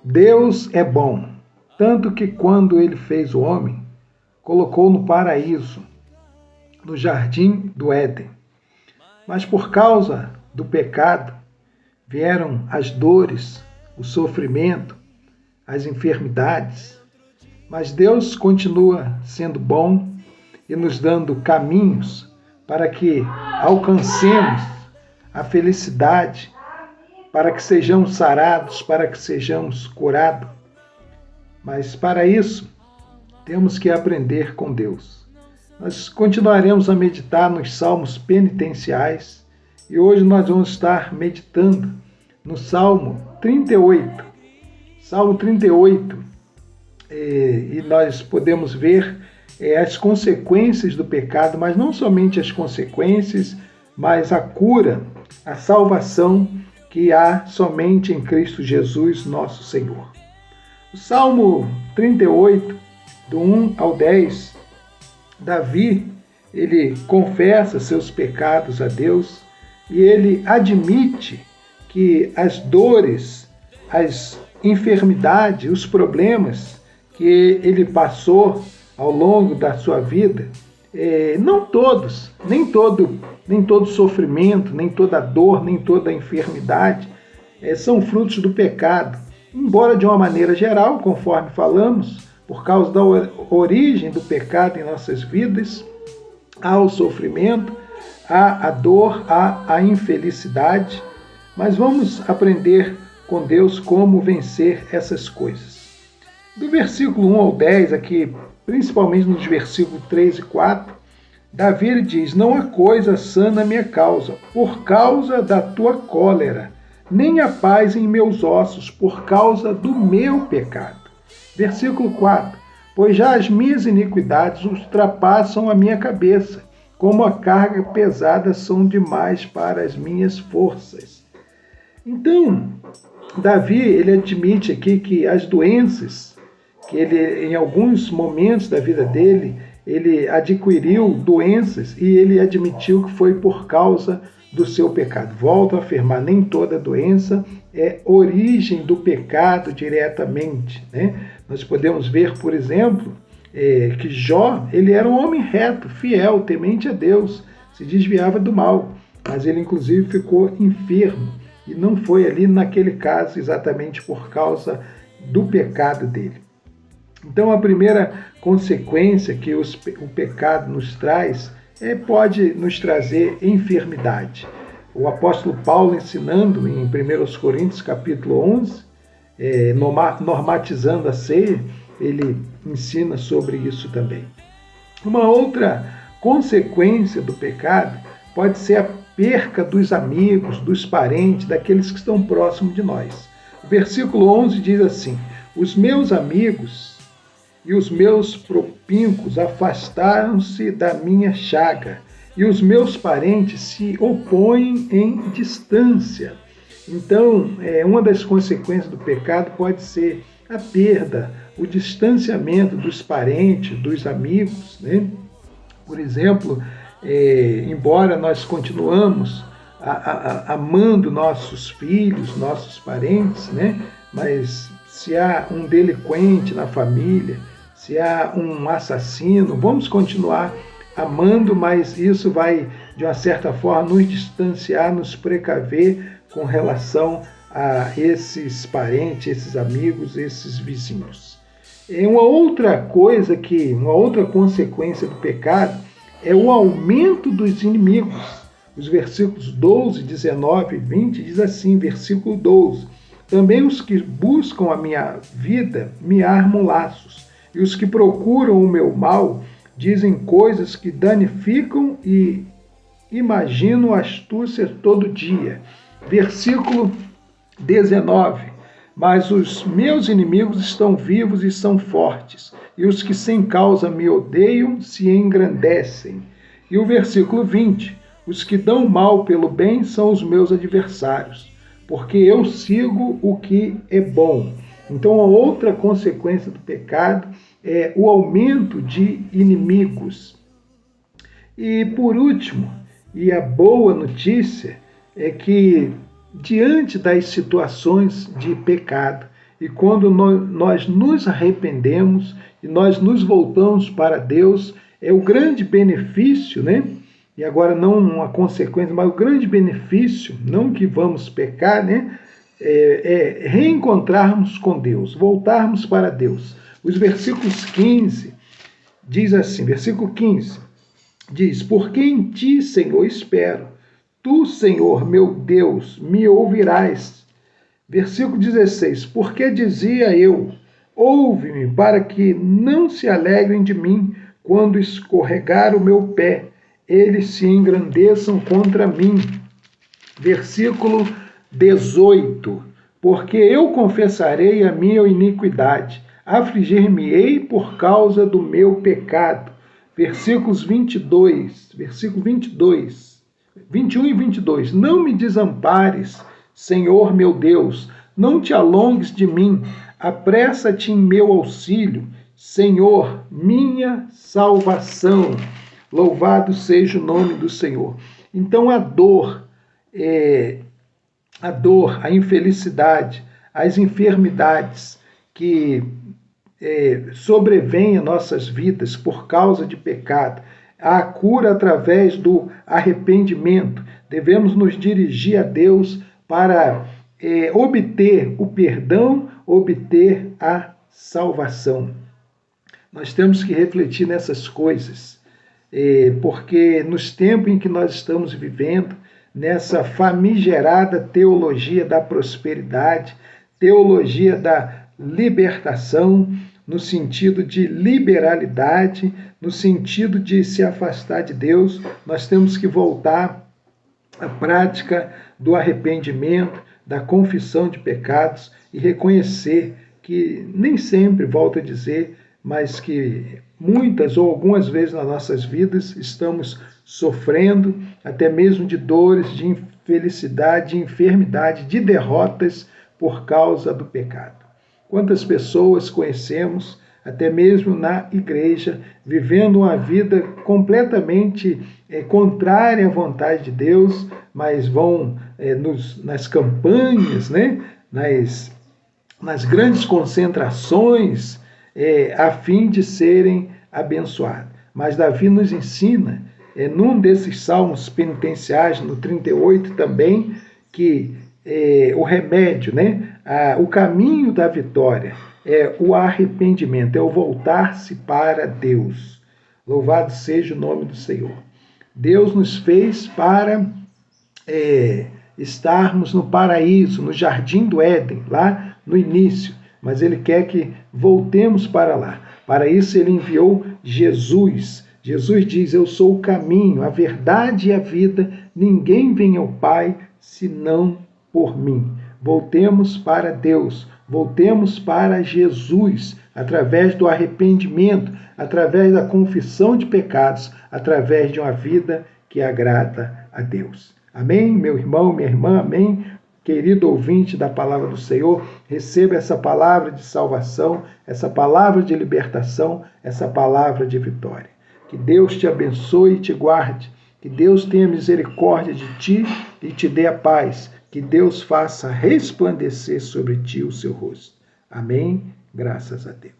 Deus é bom, tanto que quando ele fez o homem, colocou no paraíso, no jardim do Éden. Mas por causa do pecado, vieram as dores, o sofrimento, as enfermidades. Mas Deus continua sendo bom e nos dando caminhos para que alcancemos a felicidade, para que sejamos sarados, para que sejamos curados. Mas para isso, temos que aprender com Deus. Nós continuaremos a meditar nos salmos penitenciais e hoje nós vamos estar meditando no Salmo 38. Salmo 38, e nós podemos ver as consequências do pecado, mas não somente as consequências, mas a cura, a salvação que há somente em Cristo Jesus, nosso Senhor. O Salmo 38, do 1 ao 10, Davi, ele confessa seus pecados a Deus e ele admite que as dores, as enfermidades, os problemas que ele passou ao longo da sua vida, não todos, nem todo sofrimento, nem toda dor, nem toda enfermidade são frutos do pecado. Embora de uma maneira geral, conforme falamos, por causa da origem do pecado em nossas vidas, há o sofrimento, há a dor, há a infelicidade, mas vamos aprender com Deus como vencer essas coisas. Do versículo 1 ao 10, aqui, principalmente nos versículos 3 e 4, Davi diz: não há coisa sã na minha causa, por causa da tua cólera, nem há paz em meus ossos, por causa do meu pecado. Versículo 4, pois já as minhas iniquidades ultrapassam a minha cabeça, como a carga pesada são demais para as minhas forças. Então, Davi, ele admite aqui que as doenças, que ele, em alguns momentos da vida dele, ele adquiriu doenças e ele admitiu que foi por causa do seu pecado. Volto a afirmar, nem toda doença é origem do pecado diretamente, né? Nós podemos ver, por exemplo, que Jó, ele era um homem reto, fiel, temente a Deus, se desviava do mal, mas ele inclusive ficou enfermo e não foi ali naquele caso exatamente por causa do pecado dele. Então a primeira consequência que o pecado nos traz pode nos trazer enfermidade. O apóstolo Paulo ensinando em 1 Coríntios capítulo 11, normatizando a ceia, ele ensina sobre isso também. Uma outra consequência do pecado pode ser a perca dos amigos, dos parentes, daqueles que estão próximos de nós. O versículo 11 diz assim: os meus amigos e os meus propincos afastaram-se da minha chaga, e os meus parentes se opõem em distância. Então, uma das consequências do pecado pode ser a perda, o distanciamento dos parentes, dos amigos, né? Por exemplo, embora nós continuamos amando nossos filhos, nossos parentes, né? Mas se há um delinquente na família, se há um assassino, vamos continuar amando, mas isso vai, de uma certa forma, nos distanciar, nos precaver com relação a esses parentes, esses amigos, esses vizinhos. Uma outra consequência do pecado é o aumento dos inimigos. Os versículos 12, 19 e 20 diz assim, versículo 12: também os que buscam a minha vida me armam laços, e os que procuram o meu mal dizem coisas que danificam e imaginam astúcia todo dia. Versículo 19: mas os meus inimigos estão vivos e são fortes, e os que sem causa me odeiam se engrandecem. E o versículo 20: os que dão mal pelo bem são os meus adversários, porque eu sigo o que é bom. Então, a outra consequência do pecado é o aumento de inimigos. E, por último, e a boa notícia é que, diante das situações de pecado, E quando nós nos arrependemos e nós nos voltamos para Deus, é o grande benefício, né? E agora não uma consequência, mas o grande benefício, não que vamos pecar, né? É reencontrarmos com Deus, voltarmos para Deus. Os versículos 15 diz assim, versículo 15, diz: porque em ti, Senhor, espero. Tu, Senhor, meu Deus, me ouvirás. Versículo 16, porque dizia eu, ouve-me, para que não se alegrem de mim quando escorregar o meu pé, eles se engrandeçam contra mim. Versículo 18, porque eu confessarei a minha iniquidade, afligir-me-ei por causa do meu pecado. Versículos 22, versículo 22, 21 e 22, não me desampares, Senhor meu Deus, não te alongues de mim, apressa-te em meu auxílio, Senhor, minha salvação. Louvado seja o nome do Senhor. Então a dor, a infelicidade, as enfermidades que sobrevêm em nossas vidas por causa de pecado, a cura através do arrependimento. Devemos nos dirigir a Deus para obter o perdão, obter a salvação. Nós temos que refletir nessas coisas, porque nos tempos em que nós estamos vivendo, nessa famigerada teologia da prosperidade, teologia da libertação, no sentido de liberalidade, no sentido de se afastar de Deus, nós temos que voltar à prática do arrependimento, da confissão de pecados e reconhecer que nem sempre, volto a dizer, mas que muitas ou algumas vezes nas nossas vidas estamos sofrendo até mesmo de dores, de infelicidade, de enfermidade, de derrotas por causa do pecado. Quantas pessoas conhecemos, até mesmo na igreja, vivendo uma vida completamente contrária à vontade de Deus, mas vão nas campanhas, né? nas grandes concentrações, a fim de serem abençoados. Mas Davi nos ensina, num desses salmos penitenciais, no 38 também, que o remédio, né? O caminho da vitória é o arrependimento, é o voltar-se para Deus. Louvado seja o nome do Senhor. Deus nos fez para estarmos no paraíso, no jardim do Éden, lá no início, mas Ele quer que voltemos para lá. Para isso Ele enviou Jesus. Jesus diz: eu sou o caminho, a verdade e a vida, ninguém vem ao Pai senão por mim. Voltemos para Deus, voltemos para Jesus, através do arrependimento, através da confissão de pecados, através de uma vida que agrada a Deus. Amém, meu irmão, minha irmã, amém? Querido ouvinte da palavra do Senhor, receba essa palavra de salvação, essa palavra de libertação, essa palavra de vitória. Que Deus te abençoe e te guarde, que Deus tenha misericórdia de ti e te dê a paz, que Deus faça resplandecer sobre ti o seu rosto. Amém? Graças a Deus.